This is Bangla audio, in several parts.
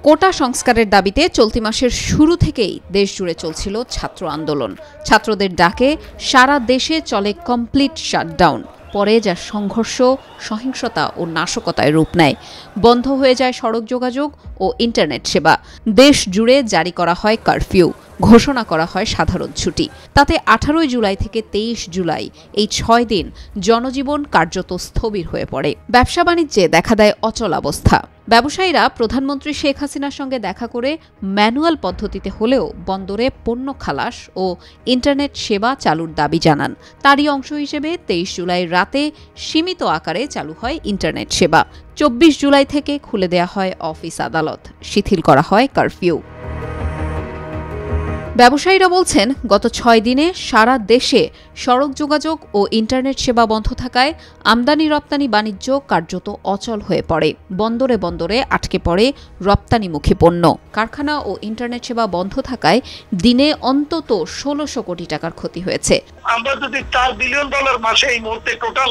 কোটা সংস্কারের দাবিতে চলতি মাসের শুরু থেকেই দেশজুড়ে চলছিল ছাত্র আন্দোলন। ছাত্রদের ডাকে সারা দেশে চলে কমপ্লিট শাটডাউন। পরে যা সংঘর্ষ, সহিংসতা ও নাশকতায় রূপ নেয়। বন্ধ হয়ে যায় সড়ক যোগাযোগ ও ইন্টারনেট সেবা। দেশ জুড়ে জারি করা হয় কারফিউ, ঘোষণা করা হয় সাধারণ ছুটি। তাতে 18 জুলাই থেকে 23 জুলাই এই 6 দিন জনজীবন কার্যত স্থবির হয়ে পড়ে। ব্যবসা বাণিজ্যে দেখা দেয় অচলাবস্থা। ব্যবসায়ীরা প্রধানমন্ত্রী শেখ হাসিনার সঙ্গে দেখা করে ম্যানুয়াল পদ্ধতিতে হলেও বন্দরে পণ্য খালাস ও ইন্টারনেট সেবা চালুর দাবি জানান। তারই অংশ হিসেবে 23 জুলাই রাতে সীমিত আকারে চালু হয় ইন্টারনেট সেবা। 24 জুলাই থেকে খুলে দেয়া হয় অফিস আদালত, শিথিল করা হয় কারফিউ। ব্যবসায়ীরা বলছেন, গত 6 দিনে সারা দেশে সড়ক যোগাযোগ ও ইন্টারনেট সেবা বন্ধ থাকায় আমদানি রপ্তানি বাণিজ্য কার্যত অচল হয়ে পড়ে। বন্দরে বন্দরে আটকে পড়ে রপ্তানিমুখী পণ্য। কারখানা ও ইন্টারনেট সেবা বন্ধ থাকায় দিনে অন্তত 1600 কোটি টাকার ক্ষতি হয়েছে। আমরা যদি $4 বিলিয়ন মাসে এই মুহূর্তে টোটাল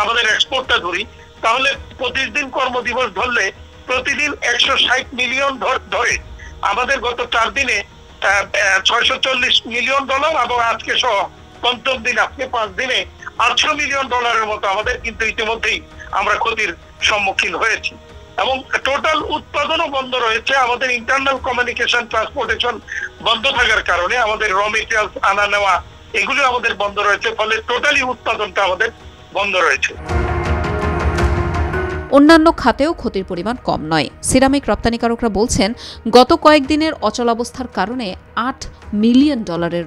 আমাদের এক্সপোর্টটা ধরি, তাহলে প্রতিদিন কর্মদিবস ধরলে প্রতিদিন 160 মিলিয়ন ধরে আমাদের গত 4 দিনে $640 মিলিয়ন এবং আজকে সহ পঞ্চম দিন, আজকে 5 দিনে $800 মিলিয়ন মতো আমাদের কিন্তু ইতিমধ্যেই আমরা ক্ষতির সম্মুখীন হয়েছি। এবং টোটাল উৎপাদনও বন্ধ রয়েছে। আমাদের ইন্টারনাল কমিউনিকেশন, ট্রান্সপোর্টেশন বন্ধ থাকার কারণে আমাদের র মেটেরিয়ালস আনা নেওয়া এগুলো আমাদের বন্ধ রয়েছে। ফলে টোটালি উৎপাদনটা আমাদের বন্ধ রয়েছে। অন্যান্য খাতেও ক্ষতির পরিমাণ কম নয়। সিরামিক রপ্তানিকারকরা বলছেন, গত কয়েকদিনের অচলাবস্থার কারণে $8 মিলিয়ন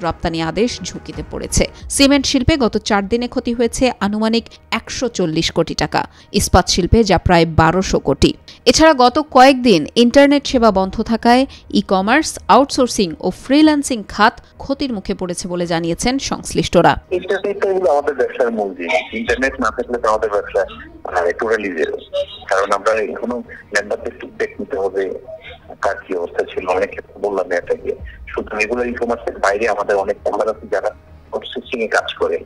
রপ্তানি আদেশ ঝুঁকিতে পড়েছে। সিমেন্ট শিল্পে গত 4 দিনে ক্ষতি হয়েছে আনুমানিক 140 কোটি টাকা, ইস্পাত শিল্পে যা প্রায় 1200 কোটি। এছাড়া গত কয়েকদিন ইন্টারনেট সেবা বন্ধ থাকায় ই-কমার্স, আউটসোর্সিং ও ফ্রিল্যান্সিং খাত ক্ষতির মুখে পড়েছে বলে জানিয়েছেন সংশ্লিষ্টরা। আমাদের ব্যবসার মূল জিনিস, ইন্টারনেট না থাকলে আমাদের ব্যবসা টোটালি জিরো। কারণ আমরা এখনো মেম্বারদের ফিডব্যাক নিতে হবে, কার কি অবস্থা ছিল, অনেক ক্ষেত্রে বললাম এটাকে। সুতরাং রেগুলার ই-কমার্সের বাইরে আমাদের অনেক মেম্বার আছে যারা আউটসোর্সিং এ কাজ করে।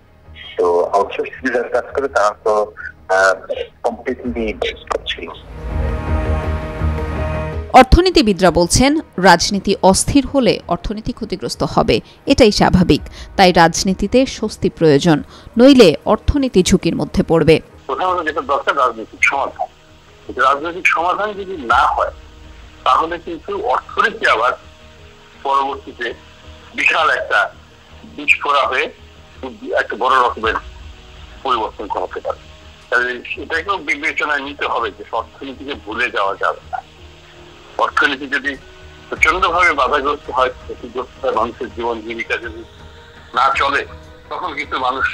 তো আউটসোর্সিং যারা কাজ করে তারা তো কমপ্লিটলি করছিল। অর্থনীতিবিদরা বলছেন, রাজনীতি অস্থির হলে অর্থনীতি ক্ষতিগ্রস্ত হবে, এটাই স্বাভাবিক। তাই রাজনীতিতে স্বস্তি প্রয়োজন, নইলে অর্থনীতি ঝুঁকির মধ্যে পড়বে। প্রধানত যেটা দরকার রাজনৈতিক সমাধান। রাজনৈতিক সমাধান যদি না হয় তাহলে কিন্তু অর্থনীতি আবার পরবর্তীতে বিশাল একটা বিস্ফোরা হয়ে একটা বড় রকমের পরিবর্তন হতে পারে। এটাকেও বিবেচনায় নিতে হবে যে অর্থনীতিকে ভুলে যাওয়া যাবে না। অর্থনীতি যদি প্রচন্ড ভাবে বাধাগ্রস্ত হয়, ক্ষতিগ্রস্ত হয়, মানুষের জীবন জীবিকা যদি না চলে, তখন কিন্তু মানুষ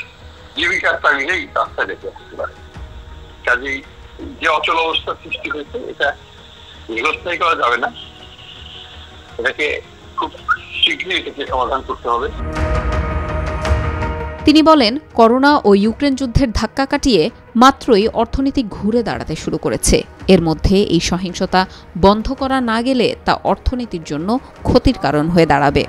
জীবিকার তাগিদেই রাস্তায় রেখে আসতে পারে। কাজেই যে অচল অবস্থার সৃষ্টি হয়েছে এটা দীর্ঘস্থায়ী করা যাবে না, এটাকে খুব শীঘ্রই এটাকে সমাধান করতে হবে। তিনি বলেন, করোনা ও ইউক্রেন যুদ্ধের ধাক্কা কাটিয়ে মাত্রই অর্থনীতি ঘুরে দাঁড়াতে শুরু করেছে। এর মধ্যে এই সহিংসতা বন্ধ করা না গেলে তা অর্থনীতির জন্য ক্ষতির কারণ হয়ে দাঁড়াবে।